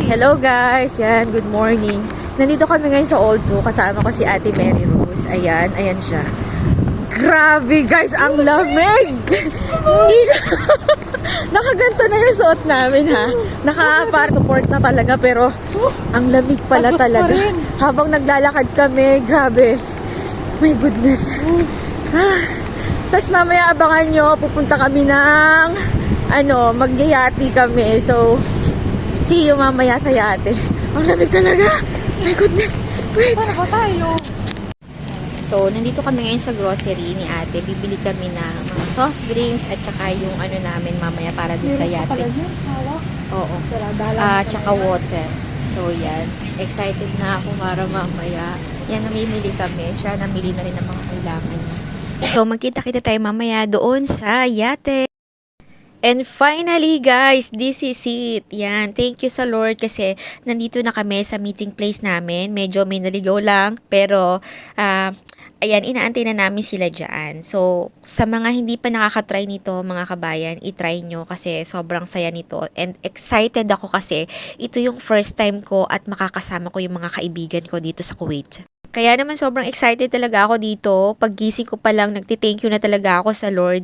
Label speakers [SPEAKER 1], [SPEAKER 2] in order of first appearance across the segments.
[SPEAKER 1] Hello guys! Yan, good morning. Nandito kami ngayon sa Old Zoo. Kasama ko si Ate Mary Rose. Ayan, ayan siya. Grabe guys, ang lamig! Nakaganto na yung suot namin ha. Naka-support na talaga pero ang lamig pala talaga. Habang naglalakad kami, grabe. My goodness. Tapos mamaya abangan nyo, pupunta kami ng magyayati kami. So, see you mamaya sa yate. Ang lamig talaga. My goodness. Wait.
[SPEAKER 2] Para ba tayo?
[SPEAKER 1] So, nandito kami ngayon sa grocery ni ate. Bibili kami ng mga soft drinks at saka yung namin mamaya para dun sa yate. Oo. Tsaka water. So, yan. Excited na ako para mamaya. Yan, namimili kami. Siya namili na rin ng mga kailangan niya. So, magkita-kita tayo mamaya doon sa yate. And finally guys, this is it. Yan, thank you sa Lord kasi nandito na kami sa meeting place namin. Medyo may naligaw lang pero ayan, inaantay na namin sila dyan. So, sa mga hindi pa nakaka-try nito mga kabayan, i-try nyo kasi sobrang saya nito. And excited ako kasi ito yung first time ko at makakasama ko yung mga kaibigan ko dito sa Kuwait. Kaya naman sobrang excited talaga ako dito. Paggising ko pa lang, nagti-thank you na talaga ako sa Lord.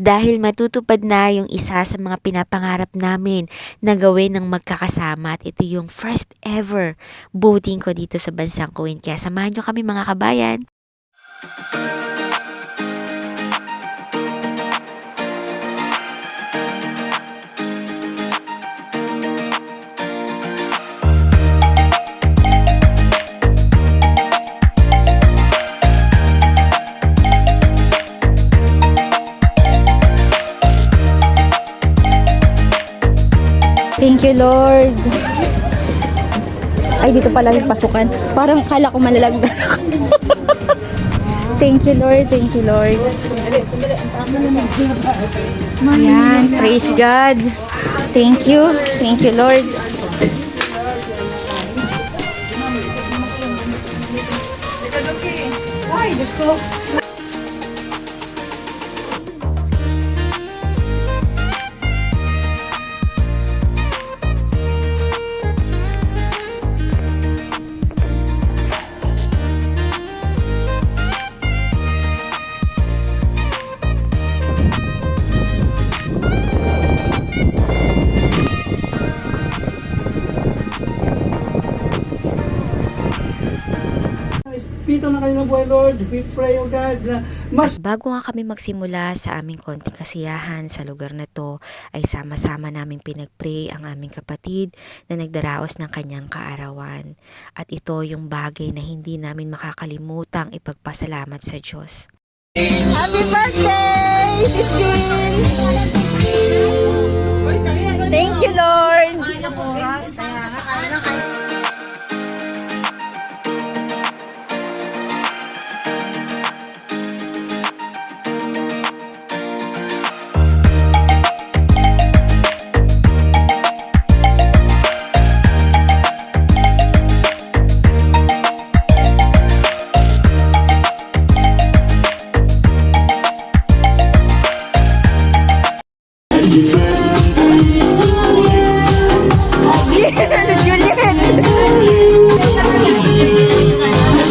[SPEAKER 1] Dahil matutupad na yung isa sa mga pinapangarap namin na gawin ng magkakasama at ito yung first ever boating ko dito sa bansang Kuwait. Kaya samahan nyo kami mga kabayan.
[SPEAKER 2] Thank you, Lord. Ay, dito pala yung pasukan. Parang kala ko malalagdan ako. Thank you, Lord. Thank you, Lord. Yan. Praise God. Thank you. Thank you, Lord. Ay, Diyos ko.
[SPEAKER 3] Pito na kayo ng buhay, Lord. We pray, O God, na mas...
[SPEAKER 1] Bago nga kami magsimula sa aming konting kasiyahan sa lugar na to, ay sama-sama namin pinagpray ang aming kapatid na nagdaraos ng kanyang kaarawan. At ito yung bagay na hindi namin makakalimutang ipagpasalamat sa Diyos.
[SPEAKER 2] Happy birthday, Sis Jean! Thank you, Lord!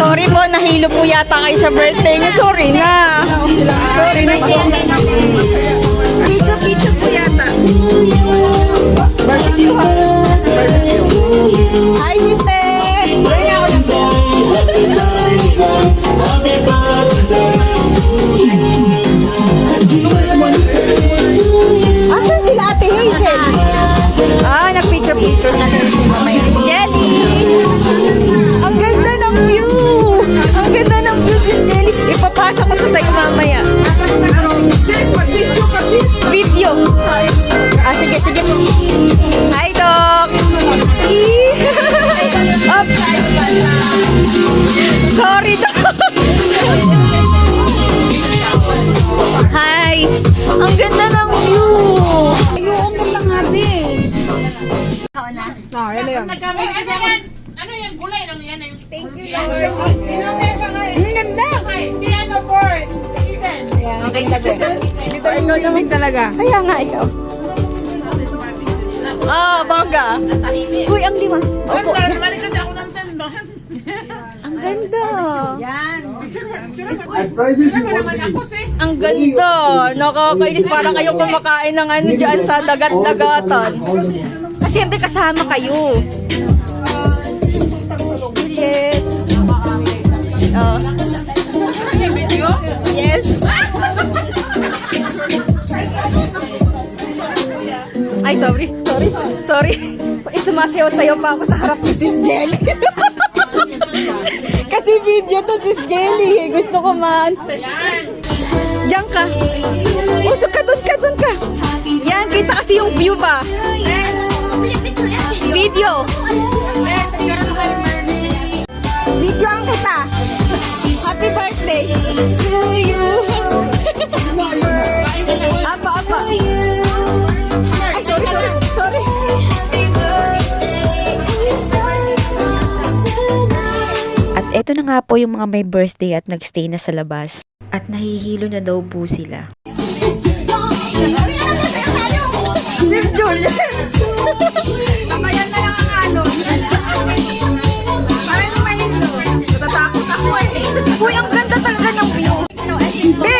[SPEAKER 2] Sorry po, nahilo po yata kayo sa birthday niyo. Sorry na. Sorry na po. Picture po yata. Hi, sisters! Asan sila Ate Hazel? Nag-picture na tayo si Mamaya. Jelly! Ang ganda ng view! Ang ganda ng view, Sis Jelly. Ipapasa ko to sa'yo mamaya.
[SPEAKER 3] Sis, mag-video ka, sis!
[SPEAKER 2] Video! Sige. Hi, Doc! Up! Sorry, Doc! Hi! Ang ganda ng view!
[SPEAKER 3] Ayun, ang ganda nga, din.
[SPEAKER 2] Yan na yun.
[SPEAKER 4] Ano yan? Gulay lang yan.
[SPEAKER 2] Thank you, Lord. Ang ganda!
[SPEAKER 4] Piano board. Even.
[SPEAKER 2] Ang ganda, Dito
[SPEAKER 3] Ikaw naman talaga.
[SPEAKER 2] Kaya nga, ikaw. Ah, bongga. Uy, ang lima. Opo.
[SPEAKER 4] Balik kasi ako ng sando.
[SPEAKER 2] Ang ganda.
[SPEAKER 4] Yan.
[SPEAKER 3] And prizes you want
[SPEAKER 4] Naman
[SPEAKER 3] to
[SPEAKER 4] ako,
[SPEAKER 3] be.
[SPEAKER 4] sis.
[SPEAKER 2] Ang ganda. Nakakainis. Parang kayong kumakain ng ano dyan sa dagat-dagatan. Kasi siyempre kasama kayo. Ulit. Oh.
[SPEAKER 4] Video?
[SPEAKER 2] Yes. Ay, sorry. Sumasayaw-sayaw pa ako sa harap ni Sis Jelly. Kasi video to, Sis Jelly. Gusto ko man. Diyan ka. Usok ka, dun ka. Yan, kita kasi yung view ba? Video. Video ang kita. Happy birthday to you. Apa. Ay, sorry.
[SPEAKER 1] At eto na nga po yung mga may birthday at nagstay na sa labas. At nahihilo na daw po sila.
[SPEAKER 4] Kamayan na lang ang alon. Parang mahilo. Natatakot ako eh.
[SPEAKER 2] Uy, ang ganda talaga ng view. Be!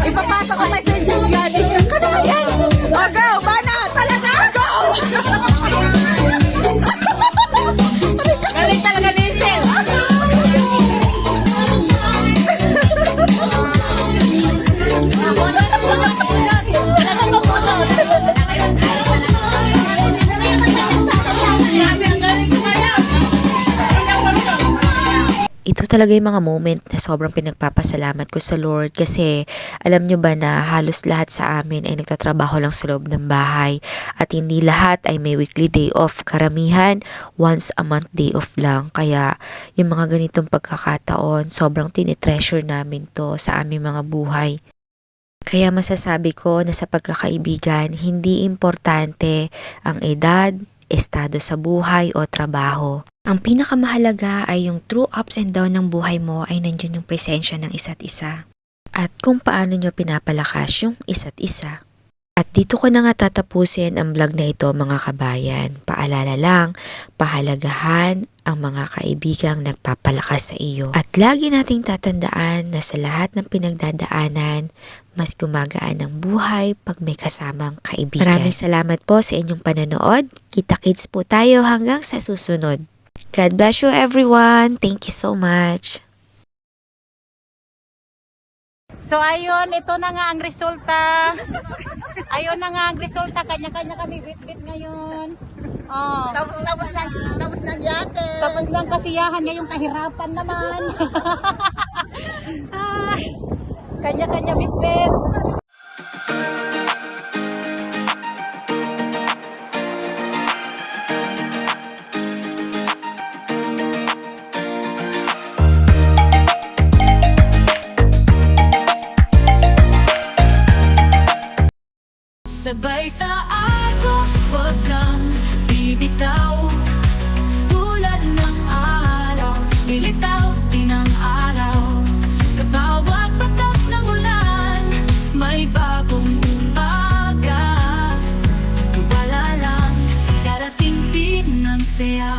[SPEAKER 2] Ipapasok ko tayo sa isang gani. Kada yan! Oh, go! Bana! Talaga! Go!
[SPEAKER 4] Galing talaga ni Sel.
[SPEAKER 1] Ito talaga yung mga moment na sobrang pinagpapasalamat ko sa Lord kasi alam nyo ba na halos lahat sa amin ay nagtatrabaho lang sa loob ng bahay at hindi lahat ay may weekly day off. Karamihan, once a month day off lang. Kaya yung mga ganitong pagkakataon, sobrang tinitreasure namin to sa aming mga buhay. Kaya masasabi ko na sa pagkakaibigan, hindi importante ang edad, estado sa buhay o trabaho. Ang pinakamahalaga ay yung true ups and down ng buhay mo ay nandyan yung presensya ng isa't isa. At kung paano nyo pinapalakas yung isa't isa. At dito ko na nga tatapusin ang vlog na ito mga kabayan. Paalala lang, pahalagahan ang mga kaibigang nagpapalakas sa iyo. At lagi nating tatandaan na sa lahat ng pinagdadaanan, mas gumagaan ang buhay pag may kasamang kaibigan. Maraming salamat po sa inyong panonood. Kita-kits po tayo hanggang sa susunod. God bless you everyone. Thank you so much.
[SPEAKER 4] So ayun, ito na nga ang resulta. Ayun na nga ang resulta. Kanya-kanya kami bit-bit ngayon. Oh. Tapos ng yate. Tapos lang kasiyahan ngayong kahirapan naman. Kanya-kanya bit-bit.
[SPEAKER 5] Sabay sa agos, wag kang bibitaw. Tulad ng araw, nilitaw din ang araw. Sa bawat patak ng ulan, may bagong umaga. Wala lang, darating din ang saya.